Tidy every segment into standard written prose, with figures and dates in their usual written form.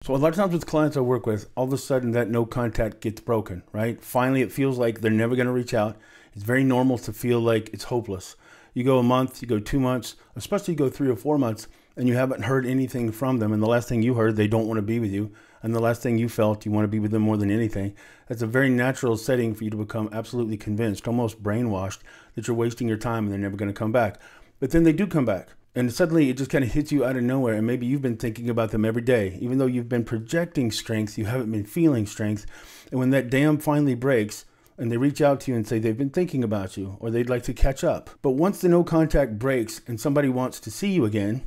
So a lot of times with clients I work with, all of a sudden that no contact gets broken, right? Finally, it feels like they're never going to reach out. It's very normal to feel like it's hopeless. You go a month, you go 2 months, especially you go 3 or 4 months, and you haven't heard anything from them. And the last thing you heard, they don't want to be with you. And the last thing you felt, you want to be with them more than anything. That's a very natural setting for you to become absolutely convinced, almost brainwashed, that you're wasting your time and they're never going to come back. But then they do come back. And suddenly it just kind of hits you out of nowhere. And maybe you've been thinking about them every day. Even though you've been projecting strength, you haven't been feeling strength. And when that dam finally breaks and they reach out to you and say they've been thinking about you or they'd like to catch up. But once the no contact breaks and somebody wants to see you again,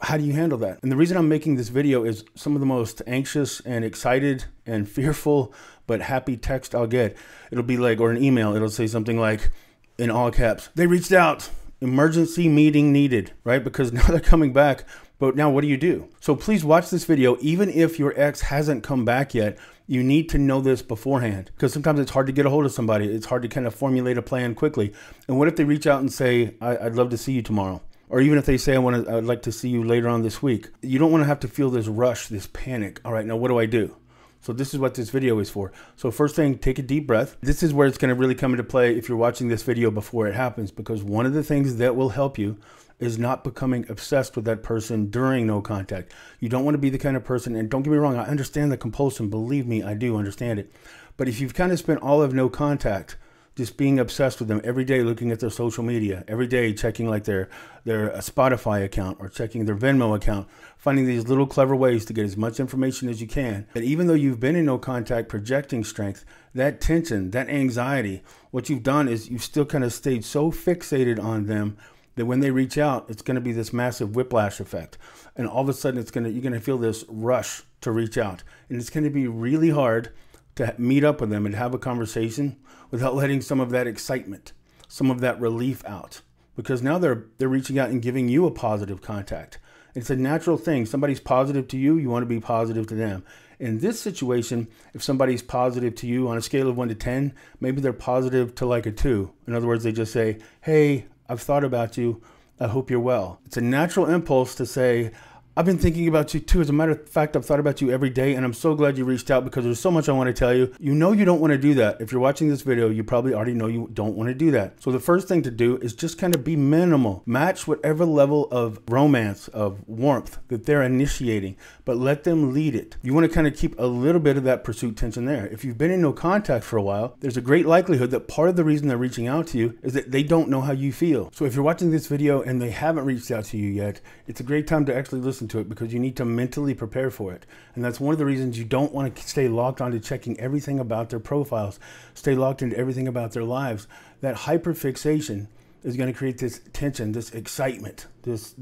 how do you handle that? And the reason I'm making this video is some of the most anxious and excited and fearful but happy text I'll get. It'll be like, or an email, it'll say something like, in all caps, they reached out. Emergency meeting needed, right? Because now they're coming back, but now what do you do? So please watch this video. Even if your ex hasn't come back yet, you need to know this beforehand, because sometimes it's hard to get a hold of somebody. It's hard to kind of formulate a plan quickly. And what if they reach out and say, I'd love to see you tomorrow? Or even if they say, I'd like to see you later on this week. You don't want to have to feel this rush, this panic. All right, now what do I do? So this is what this video is for. So first thing, take a deep breath. This is where it's going to really come into play if you're watching this video before it happens, because one of the things that will help you is not becoming obsessed with that person during no contact. You don't want to be the kind of person, and don't get me wrong, I understand the compulsion. Believe me, I do understand it. But if you've kind of spent all of no contact just being obsessed with them every day, looking at their social media, every day checking like their Spotify account or checking their Venmo account, finding these little clever ways to get as much information as you can. And even though you've been in no contact projecting strength, that tension, that anxiety, what you've done is you've still kind of stayed so fixated on them that when they reach out, it's going to be this massive whiplash effect. And all of a sudden you're going to feel this rush to reach out. And it's going to be really hard to meet up with them and have a conversation without letting some of that excitement, some of that relief out. Because now they're reaching out and giving you a positive contact. It's a natural thing. Somebody's positive to you, you want to be positive to them. In this situation, if somebody's positive to you on a scale of 1 to 10, maybe they're positive to like a 2. In other words, they just say, hey, I've thought about you. I hope you're well. It's a natural impulse to say, I've been thinking about you too. As a matter of fact, I've thought about you every day, and I'm so glad you reached out because there's so much I want to tell you. You know you don't want to do that. If you're watching this video, you probably already know you don't want to do that. So the first thing to do is just kind of be minimal. Match whatever level of romance, of warmth that they're initiating, but let them lead it. You want to kind of keep a little bit of that pursuit tension there. If you've been in no contact for a while, there's a great likelihood that part of the reason they're reaching out to you is that they don't know how you feel. So if you're watching this video and they haven't reached out to you yet, it's a great time to actually listen to it, because you need to mentally prepare for it. And that's one of the reasons you don't want to stay locked onto checking everything about their profiles, stay locked into everything about their lives. That hyperfixation is going to create this tension, this excitement, this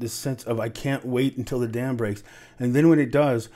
sense of I can't wait until the dam breaks. And then when it does,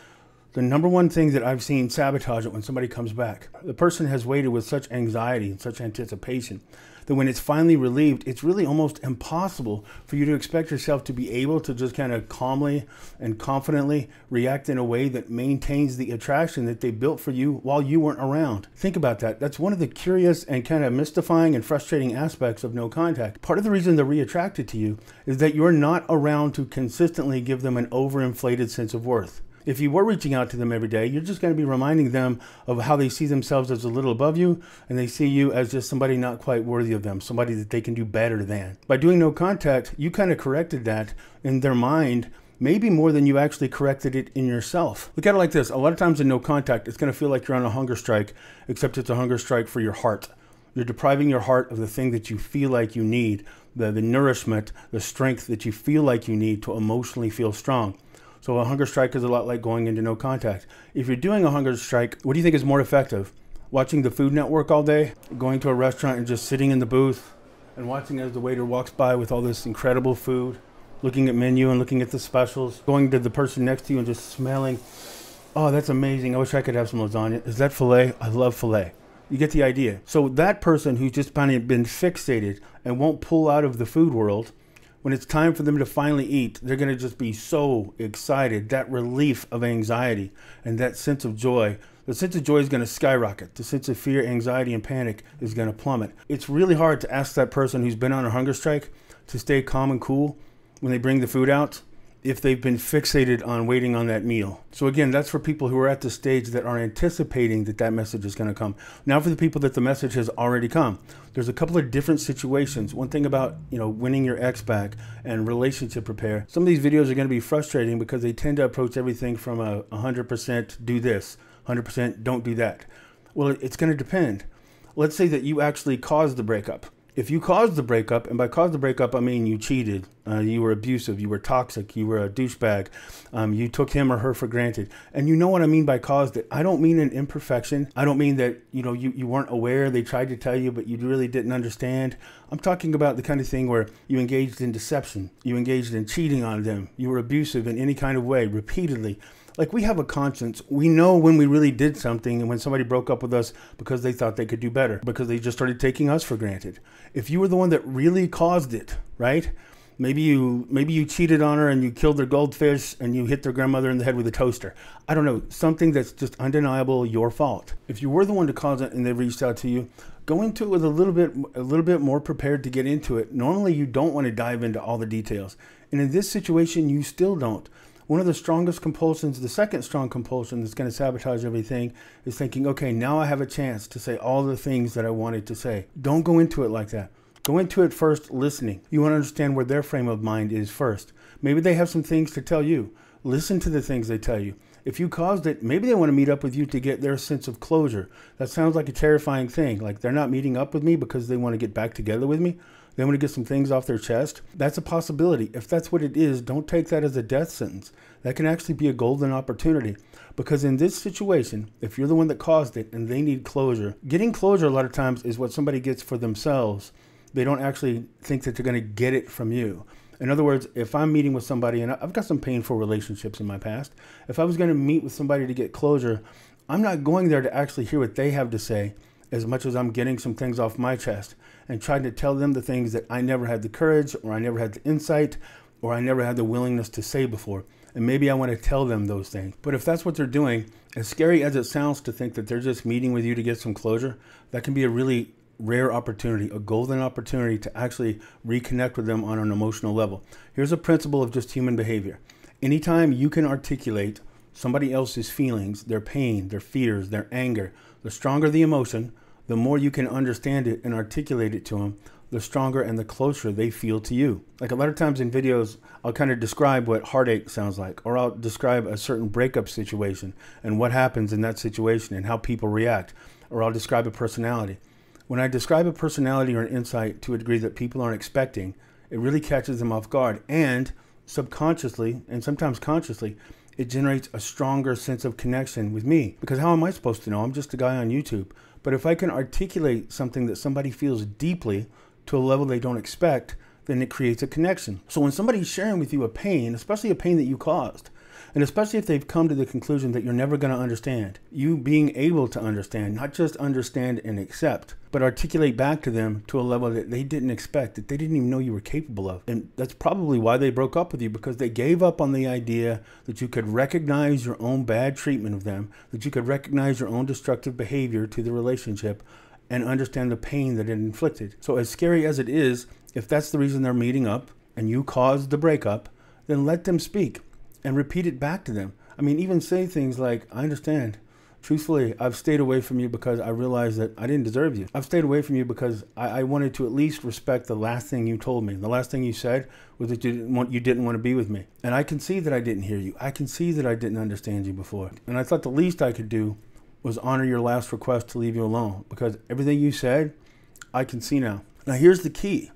the number one thing that I've seen sabotage it when somebody comes back, the person has waited with such anxiety and such anticipation that when it's finally relieved, it's really almost impossible for you to expect yourself to be able to just kind of calmly and confidently react in a way that maintains the attraction that they built for you while you weren't around. Think about that. That's one of the curious and kind of mystifying and frustrating aspects of no contact. Part of the reason they're re-attracted to you is that you're not around to consistently give them an overinflated sense of worth. If you were reaching out to them every day, you're just going to be reminding them of how they see themselves as a little above you, and they see you as just somebody not quite worthy of them, somebody that they can do better than. By doing no contact, you kind of corrected that in their mind, maybe more than you actually corrected it in yourself. Look at it like this. A lot of times in no contact, it's going to feel like you're on a hunger strike, except it's a hunger strike for your heart. You're depriving your heart of the thing that you feel like you need, the nourishment, the strength that you feel like you need to emotionally feel strong. So a hunger strike is a lot like going into no contact. If you're doing a hunger strike, what do you think is more effective? Watching the Food Network all day? Going to a restaurant and just sitting in the booth and watching as the waiter walks by with all this incredible food, looking at menu and looking at the specials, going to the person next to you and just smelling, oh, that's amazing. I wish I could have some lasagna. Is that filet? I love filet. You get the idea. So that person who's just kind of been fixated and won't pull out of the food world, when it's time for them to finally eat, they're going to just be so excited. That relief of anxiety and that sense of joy, the sense of joy is going to skyrocket. The sense of fear, anxiety, and panic is going to plummet. It's really hard to ask that person who's been on a hunger strike to stay calm and cool when they bring the food out if they've been fixated on waiting on that meal. So again, that's for people who are at the stage that are anticipating that that message is going to come. Now for the people that the message has already come, there's a couple of different situations. One thing about, winning your ex back and relationship repair, some of these videos are going to be frustrating because they tend to approach everything from a 100% do this, 100% don't do that. Well, it's going to depend. Let's say that you actually caused the breakup. If you caused the breakup, and by caused the breakup, I mean you cheated, you were abusive, you were toxic, you were a douchebag, you took him or her for granted. And you know what I mean by caused it. I don't mean an imperfection. I don't mean that, you weren't aware, they tried to tell you, but you really didn't understand. I'm talking about the kind of thing where you engaged in deception, you engaged in cheating on them, you were abusive in any kind of way, repeatedly. Like, we have a conscience. We know when we really did something and when somebody broke up with us because they thought they could do better, because they just started taking us for granted. If you were the one that really caused it, right? Maybe you cheated on her and you killed their goldfish and you hit their grandmother in the head with a toaster. I don't know, something that's just undeniable your fault. If you were the one to cause it and they reached out to you, go into it with a little bit more prepared to get into it. Normally you don't want to dive into all the details. And in this situation, you still don't. One of the strongest compulsions, the second strong compulsion that's going to sabotage everything, is thinking, okay, now I have a chance to say all the things that I wanted to say. Don't go into it like that. Go into it first listening. You want to understand where their frame of mind is first. Maybe they have some things to tell you. Listen to the things they tell you. If you caused it, maybe they want to meet up with you to get their sense of closure. That sounds like a terrifying thing. Like, they're not meeting up with me because they want to get back together with me. They want to get some things off their chest. That's a possibility. If that's what it is, don't take that as a death sentence. That can actually be a golden opportunity. Because in this situation, if you're the one that caused it and they need closure, getting closure a lot of times is what somebody gets for themselves. They don't actually think that they're going to get it from you. In other words, if I'm meeting with somebody, and I've got some painful relationships in my past, if I was going to meet with somebody to get closure, I'm not going there to actually hear what they have to say as much as I'm getting some things off my chest and trying to tell them the things that I never had the courage, or I never had the insight, or I never had the willingness to say before. And maybe I want to tell them those things. But if that's what they're doing, as scary as it sounds to think that they're just meeting with you to get some closure, that can be a really rare opportunity, a golden opportunity to actually reconnect with them on an emotional level. Here's a principle of just human behavior. Anytime you can articulate somebody else's feelings, their pain, their fears, their anger, the stronger the emotion, the more you can understand it and articulate it to them, the stronger and the closer they feel to you. Like, a lot of times in videos, I'll kind of describe what heartache sounds like, or I'll describe a certain breakup situation and what happens in that situation and how people react, or I'll describe a personality. When I describe a personality or an insight to a degree that people aren't expecting, it really catches them off guard, and subconsciously and sometimes consciously, it generates a stronger sense of connection with me. Because how am I supposed to know? I'm just a guy on YouTube. But if I can articulate something that somebody feels deeply to a level they don't expect, then it creates a connection. So when somebody's sharing with you a pain, especially a pain that you caused, and especially if they've come to the conclusion that you're never going to understand, you being able to understand, not just understand and accept, but articulate back to them to a level that they didn't expect, that they didn't even know you were capable of. And that's probably why they broke up with you, because they gave up on the idea that you could recognize your own bad treatment of them, that you could recognize your own destructive behavior to the relationship and understand the pain that it inflicted. So as scary as it is, if that's the reason they're meeting up and you caused the breakup, then let them speak and repeat it back to them. I mean, even say things like, I understand. Truthfully, I've stayed away from you because I realized that I didn't deserve you. I've stayed away from you because I wanted to at least respect the last thing you told me. The last thing you said was that you didn't want to be with me. And I can see that I didn't hear you. I can see that I didn't understand you before. And I thought the least I could do was honor your last request to leave you alone, because everything you said, I can see now. Now here's the key.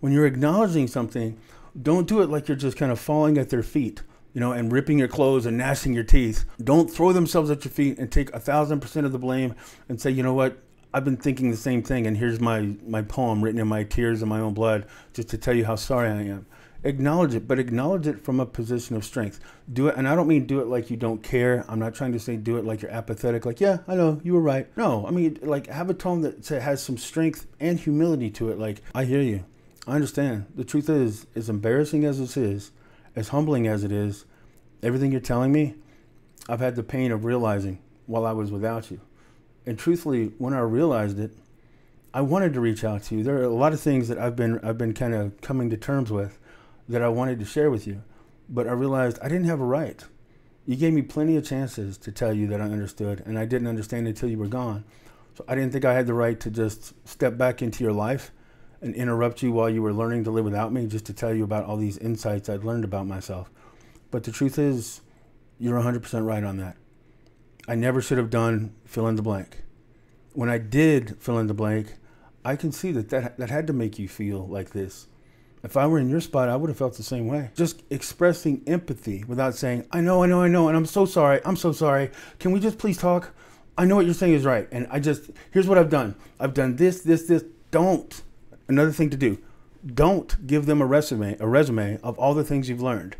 When you're acknowledging something, don't do it like you're just kind of falling at their feet, and ripping your clothes and gnashing your teeth. Don't throw themselves at your feet and take 1,000% of the blame and say, you know what, I've been thinking the same thing, and here's my poem written in my tears and my own blood just to tell you how sorry I am. Acknowledge it, but acknowledge it from a position of strength. Do it, and I don't mean do it like you don't care. I'm not trying to say do it like you're apathetic, like, yeah, I know, you were right. No, I mean, like, have a tone that has some strength and humility to it, like, I hear you. I understand. The truth is, as embarrassing as this is, as humbling as it is, everything you're telling me, I've had the pain of realizing while I was without you. And truthfully, when I realized it, I wanted to reach out to you. There are a lot of things that I've been kind of coming to terms with that I wanted to share with you. but I realized I didn't have a right. You gave me plenty of chances to tell you that I understood, and I didn't understand until you were gone. So I didn't think I had the right to just step back into your life and interrupt you while you were learning to live without me, just to tell you about all these insights I'd learned about myself. But the truth is, you're 100% right on that. I never should have done fill in the blank. When I did fill in the blank, I can see that had to make you feel like this. If I were in your spot, I would have felt the same way. Just expressing empathy without saying, I know, and I'm so sorry. Can we just please talk? I know what you're saying is right. And here's what I've done. I've done this. Don't. Another thing to do. Don't give them a resume of all the things you've learned.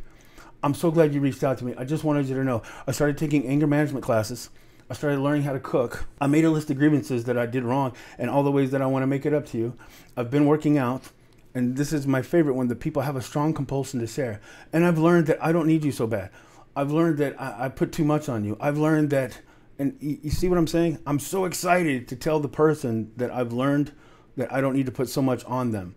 I'm so glad you reached out to me. I just wanted you to know. I started taking anger management classes. I started learning how to cook. I made a list of grievances that I did wrong and all the ways that I want to make it up to you. I've been working out. And this is my favorite one, that people have a strong compulsion to share. And I've learned that I don't need you so bad. I've learned that I put too much on you. I've learned that, and you see what I'm saying? I'm so excited to tell the person that I've learned that I don't need to put so much on them.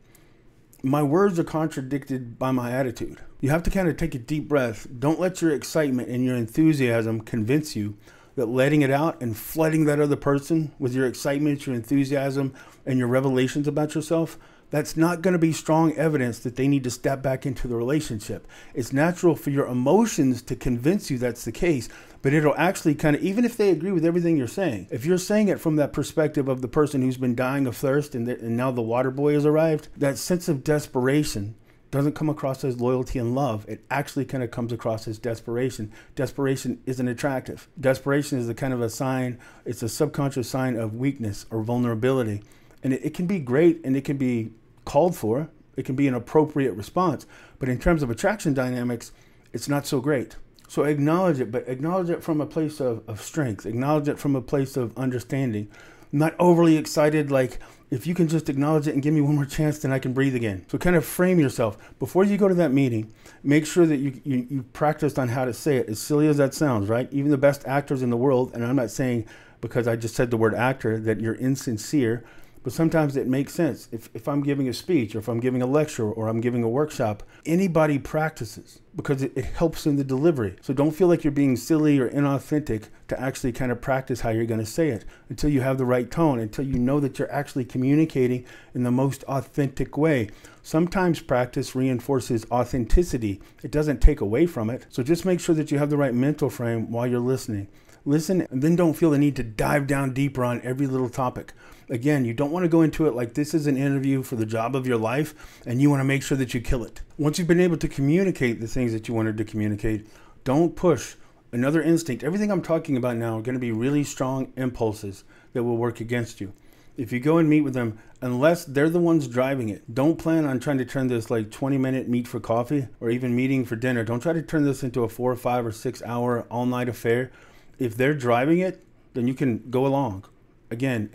My words are contradicted by my attitude. You have to kind of take a deep breath. Don't let your excitement and your enthusiasm convince you that letting it out and flooding that other person with your excitement, your enthusiasm, and your revelations about yourself, that's not going to be strong evidence that they need to step back into the relationship. It's natural for your emotions to convince you that's the case, but it'll actually kind of, even if they agree with everything you're saying, if you're saying it from that perspective of the person who's been dying of thirst and now the water boy has arrived, that sense of desperation doesn't come across as loyalty and love. It actually kind of comes across as desperation. Desperation isn't attractive. Desperation is a kind of a sign, it's a subconscious sign of weakness or vulnerability. And it can be great and it can be called for. It can be an appropriate response. But in terms of attraction dynamics, it's not so great. So acknowledge it, but acknowledge it from a place of strength. Acknowledge it from a place of understanding. Not overly excited, like, if you can just acknowledge it and give me one more chance, then I can breathe again. So kind of frame yourself. Before you go to that meeting, make sure that you practiced on how to say it, as silly as that sounds, right? Even the best actors in the world, and I'm not saying because I just said the word actor that you're insincere, but sometimes it makes sense. If I'm giving a speech or if I'm giving a lecture or I'm giving a workshop, anybody practices because it helps in the delivery. So don't feel like you're being silly or inauthentic to actually kind of practice how you're going to say it until you have the right tone, until you know that you're actually communicating in the most authentic way. Sometimes practice reinforces authenticity. It doesn't take away from it. So just make sure that you have the right mental frame while you're listening. Listen, and then don't feel the need to dive down deeper on every little topic. Again, you don't want to go into it like this is an interview for the job of your life and you want to make sure that you kill it. Once you've been able to communicate the things that you wanted to communicate, don't push. Another instinct. Everything I'm talking about now are going to be really strong impulses that will work against you. If you go and meet with them, unless they're the ones driving it, don't plan on trying to turn this like 20-minute meet for coffee or even meeting for dinner. Don't try to turn this into a 4 or 5 or 6 hour all-night affair. If they're driving it, then you can go along. Again,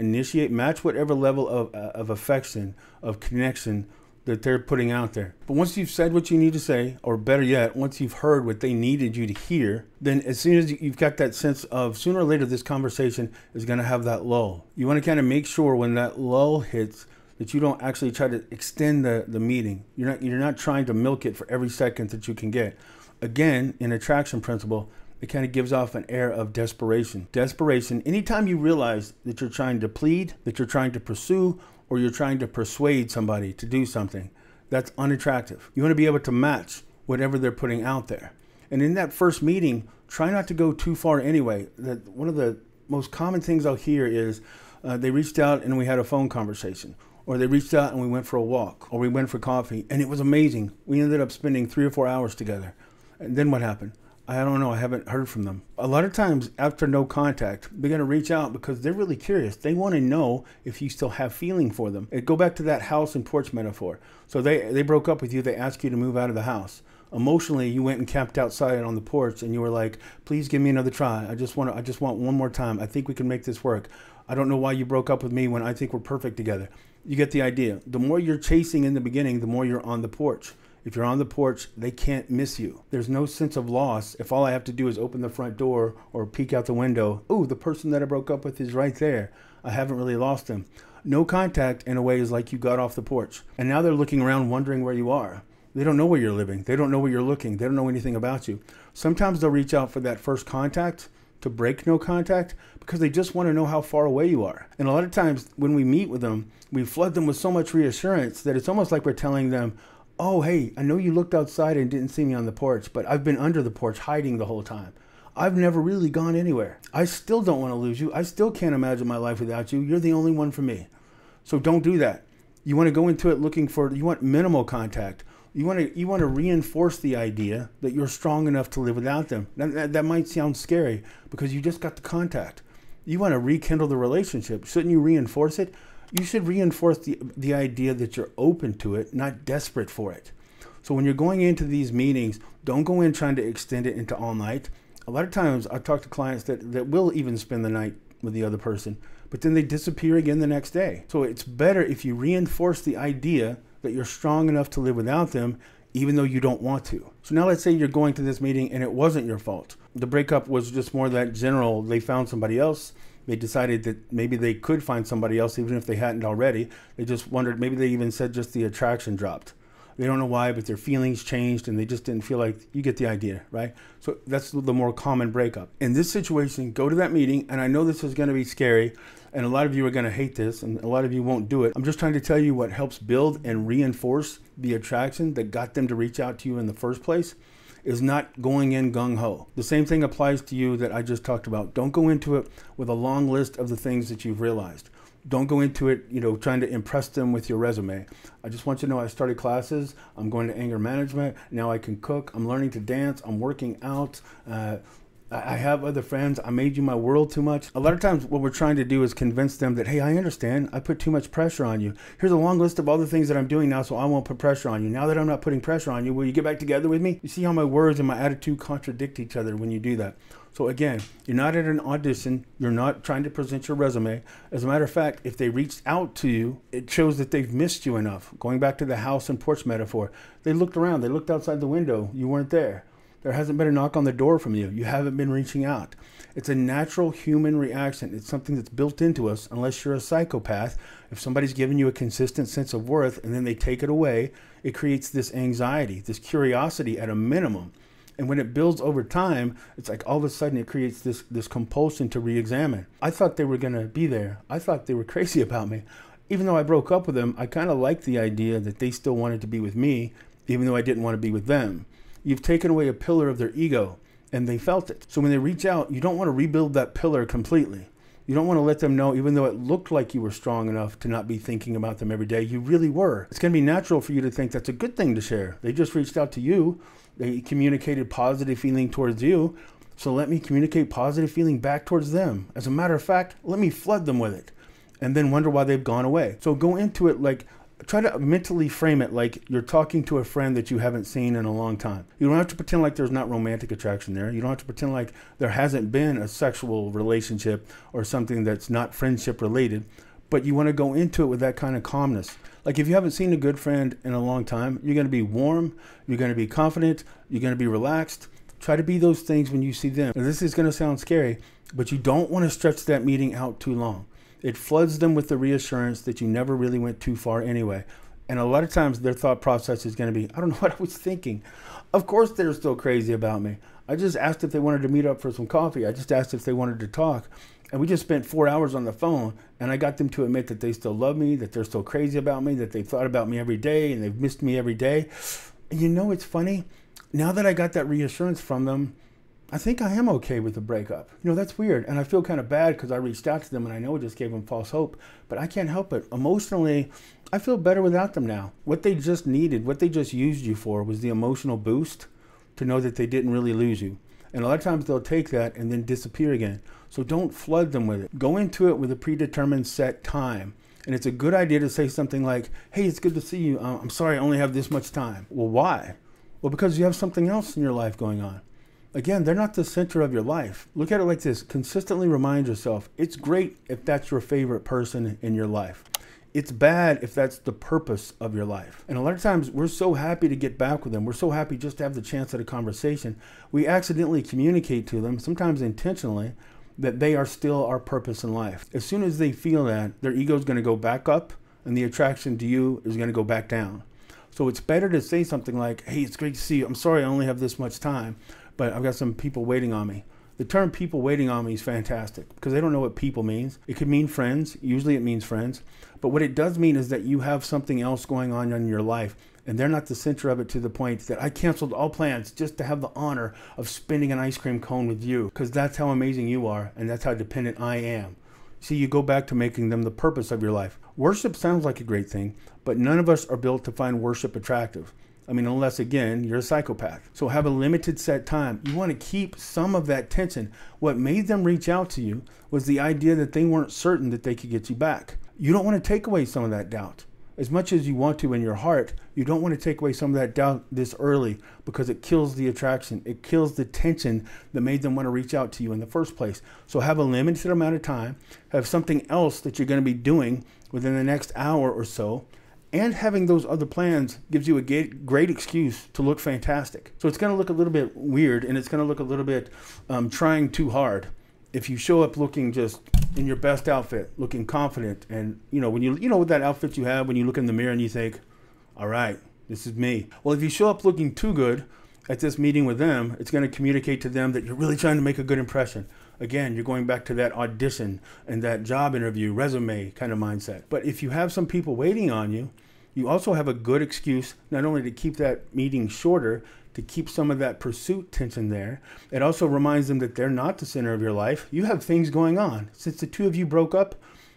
match whatever level of affection, of connection that they're putting out there. But once you've said what you need to say, or better yet, once you've heard what they needed you to hear, then as soon as you've got that sense of sooner or later this conversation is going to have that lull. You want to kind of make sure when that lull hits that you don't actually try to extend the meeting. You're not trying to milk it for every second that you can get. Again, in attraction principle, it kind of gives off an air of desperation. Desperation, anytime you realize that you're trying to plead, that you're trying to pursue, or you're trying to persuade somebody to do something, that's unattractive. You want to be able to match whatever they're putting out there. And in that first meeting, try not to go too far anyway. One of the most common things I'll hear is they reached out and we had a phone conversation. Or they reached out and we went for a walk. Or we went for coffee. And it was amazing. We ended up spending 3 or 4 hours together. And then what happened? I don't know. I haven't heard from them. A lot of times after no contact, they're going to reach out because they're really curious. They want to know if you still have feeling for them. Go back to that house and porch metaphor. So they broke up with you. They asked you to move out of the house. Emotionally, you went and camped outside on the porch and you were like, please give me another try. I just want one more time. I think we can make this work. I don't know why you broke up with me when I think we're perfect together. You get the idea. The more you're chasing in the beginning, the more you're on the porch. If you're on the porch, they can't miss you. There's no sense of loss if all I have to do is open the front door or peek out the window. Oh, the person that I broke up with is right there. I haven't really lost them. No contact, in a way, is like you got off the porch. And now they're looking around wondering where you are. They don't know where you're living. They don't know where you're looking. They don't know anything about you. Sometimes they'll reach out for that first contact to break no contact because they just want to know how far away you are. And a lot of times when we meet with them, we flood them with so much reassurance that it's almost like we're telling them, oh, hey, I know you looked outside and didn't see me on the porch, but I've been under the porch hiding the whole time. I've never really gone anywhere. I still don't want to lose you. I still can't imagine my life without you. You're the only one for me. So don't do that. You want to go into it looking for, you want minimal contact. You want to reinforce the idea that you're strong enough to live without them. That might sound scary because you just got the contact. You want to rekindle the relationship. Shouldn't you reinforce it? You should reinforce the idea that you're open to it, not desperate for it. So when you're going into these meetings, don't go in trying to extend it into all night. A lot of times I talk to clients that will even spend the night with the other person, but then they disappear again the next day. So it's better if you reinforce the idea that you're strong enough to live without them, even though you don't want to. So now let's say you're going to this meeting and it wasn't your fault. The breakup was just more that general, they found somebody else. They decided that maybe they could find somebody else, even if they hadn't already. They just wondered, maybe they even said just the attraction dropped. They don't know why, but their feelings changed and they just didn't feel like, you get the idea, right? So that's the more common breakup. In this situation, go to that meeting, and I know this is gonna be scary, and a lot of you are gonna hate this, and a lot of you won't do it. I'm just trying to tell you what helps build and reinforce the attraction that got them to reach out to you in the first place is not going in gung-ho. The same thing applies to you that I just talked about. Don't go into it with a long list of the things that you've realized. Don't go into it, trying to impress them with your resume. I just want you to know I started classes. I'm going to anger management. Now I can cook. I'm learning to dance. I'm working out. I have other friends. I made you my world too much. A lot of times what we're trying to do is convince them that, hey, I understand. I put too much pressure on you. Here's a long list of all the things that I'm doing now, so I won't put pressure on you. Now that I'm not putting pressure on you, will you get back together with me? You see how my words and my attitude contradict each other when you do that. So again, you're not at an audition. You're not trying to present your resume. As a matter of fact, if they reached out to you, it shows that they've missed you enough. Going back to the house and porch metaphor, they looked around. They looked outside the window. You weren't there. There hasn't been a knock on the door from you. You haven't been reaching out. It's a natural human reaction. It's something that's built into us, unless you're a psychopath. If somebody's giving you a consistent sense of worth and then they take it away, it creates this anxiety, this curiosity at a minimum. And when it builds over time, it's like all of a sudden it creates this compulsion to re-examine. I thought they were going to be there. I thought they were crazy about me. Even though I broke up with them, I kind of liked the idea that they still wanted to be with me, even though I didn't want to be with them. You've taken away a pillar of their ego, and they felt it. So when they reach out, you don't want to rebuild that pillar completely. You don't want to let them know, even though it looked like you were strong enough to not be thinking about them every day, you really were. It's going to be natural for you to think that's a good thing to share. They just reached out to you. They communicated positive feeling towards you. So let me communicate positive feeling back towards them. As a matter of fact, let me flood them with it and then wonder why they've gone away. So go into it like, try to mentally frame it like you're talking to a friend that you haven't seen in a long time. You don't have to pretend like there's not romantic attraction there. You don't have to pretend like there hasn't been a sexual relationship or something that's not friendship related, but you want to go into it with that kind of calmness. Like if you haven't seen a good friend in a long time, you're going to be warm, you're going to be confident, you're going to be relaxed. Try to be those things when you see them. Now, this is going to sound scary, but you don't want to stretch that meeting out too long. It floods them with the reassurance that you never really went too far anyway. And a lot of times their thought process is going to be, I don't know what I was thinking. Of course they're still crazy about me. I just asked if they wanted to meet up for some coffee. I just asked if they wanted to talk. And we just spent 4 hours on the phone, and I got them to admit that they still love me, that they're still crazy about me, that they've thought about me every day, and they've missed me every day. And you know, it's funny. Now that I got that reassurance from them, I think I am okay with the breakup. You know, that's weird. And I feel kind of bad because I reached out to them and I know it just gave them false hope, but I can't help it. Emotionally, I feel better without them now. What they just needed, what they just used you for was the emotional boost to know that they didn't really lose you. And a lot of times they'll take that and then disappear again. So don't flood them with it. Go into it with a predetermined set time. And it's a good idea to say something like, hey, it's good to see you. I'm sorry, I only have this much time. Well, why? Well, because you have something else in your life going on. Again, they're not the center of your life. Look at it like this. Consistently remind yourself, it's great if that's your favorite person in your life. It's bad if that's the purpose of your life. And a lot of times we're so happy to get back with them. We're so happy just to have the chance at a conversation. We accidentally communicate to them, sometimes intentionally, that they are still our purpose in life. As soon as they feel that, their ego is going to go back up and the attraction to you is going to go back down. So it's better to say something like, hey, it's great to see you. I'm sorry I only have this much time, but I've got some people waiting on me. The term people waiting on me is fantastic because they don't know what people means. It could mean friends. Usually it means friends. But what it does mean is that you have something else going on in your life, and they're not the center of it, to the point that I canceled all plans just to have the honor of spending an ice cream cone with you, because that's how amazing you are and that's how dependent I am. See, you go back to making them the purpose of your life. Worship sounds like a great thing, but none of us are built to find worship attractive. I mean, unless, again, you're a psychopath. So have a limited set time. You want to keep some of that tension. What made them reach out to you was the idea that they weren't certain that they could get you back. You don't want to take away some of that doubt. As much as you want to in your heart, you don't want to take away some of that doubt this early, because it kills the attraction. It kills the tension that made them want to reach out to you in the first place. So have a limited amount of time. Have something else that you're going to be doing within the next hour or so. And having those other plans gives you a great excuse to look fantastic. So it's going to look a little bit weird, and it's going to look a little bit trying too hard if you show up looking just in your best outfit, looking confident. And when you know with that outfit you have, when you look in the mirror and you think, all right, this is me. Well, if you show up looking too good at this meeting with them, it's going to communicate to them that you're really trying to make a good impression. Again, you're going back to that audition and that job interview, resume kind of mindset. But if you have some people waiting on you, you also have a good excuse not only to keep that meeting shorter, to keep some of that pursuit tension there. It also reminds them that they're not the center of your life. You have things going on. Since the two of you broke up,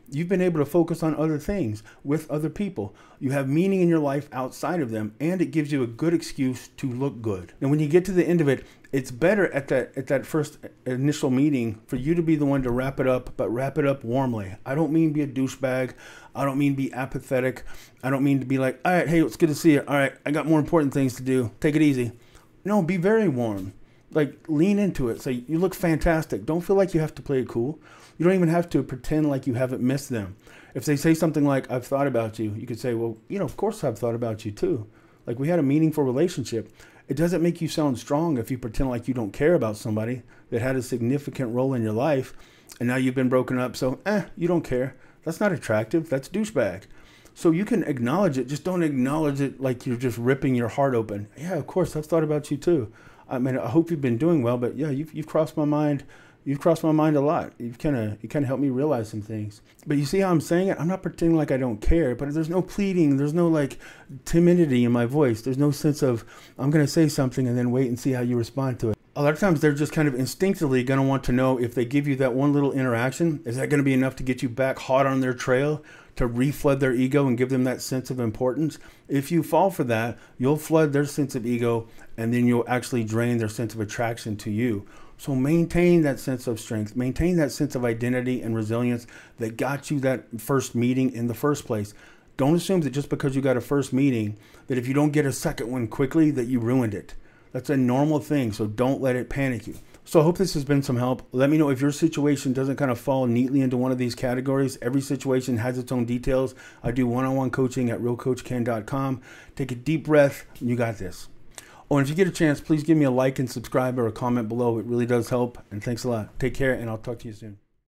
you've been able to focus on other things with other people. You have meaning in your life outside of them, and it gives you a good excuse to look good. And when you get to the end of it, it's better at that first initial meeting for you to be the one to wrap it up, but wrap it up warmly. I don't mean be a douchebag. I don't mean be apathetic. I don't mean to be like, all right, hey, it's good to see you. All right, I got more important things to do. Take it easy. No, be very warm. Like, lean into it. Say, you look fantastic. Don't feel like you have to play it cool. You don't even have to pretend like you haven't missed them. If they say something like, I've thought about you, you could say, well, of course I've thought about you too. Like, we had a meaningful relationship. It doesn't make you sound strong if you pretend like you don't care about somebody that had a significant role in your life, and now you've been broken up, so, you don't care. That's not attractive. That's douchebag. So you can acknowledge it. Just don't acknowledge it like you're just ripping your heart open. Yeah, of course, I've thought about you too. I mean, I hope you've been doing well, but yeah, you've crossed my mind. You've crossed my mind a lot. You kind of helped me realize some things. But you see how I'm saying it? I'm not pretending like I don't care, but there's no pleading. There's no like timidity in my voice. There's no sense of I'm going to say something and then wait and see how you respond to it. A lot of times they're just kind of instinctively going to want to know if they give you that one little interaction, is that going to be enough to get you back hot on their trail, to reflood their ego and give them that sense of importance? If you fall for that, you'll flood their sense of ego, and then you'll actually drain their sense of attraction to you. So maintain that sense of strength, maintain that sense of identity and resilience that got you that first meeting in the first place. Don't assume that just because you got a first meeting, that if you don't get a second one quickly, that you ruined it. That's a normal thing, so don't let it panic you. So I hope this has been some help. Let me know if your situation doesn't kind of fall neatly into one of these categories. Every situation has its own details. I do one-on-one coaching at realcoachken.com. Take a deep breath. You got this. Oh, and if you get a chance, please give me a like and subscribe or a comment below. It really does help. And thanks a lot. Take care, and I'll talk to you soon.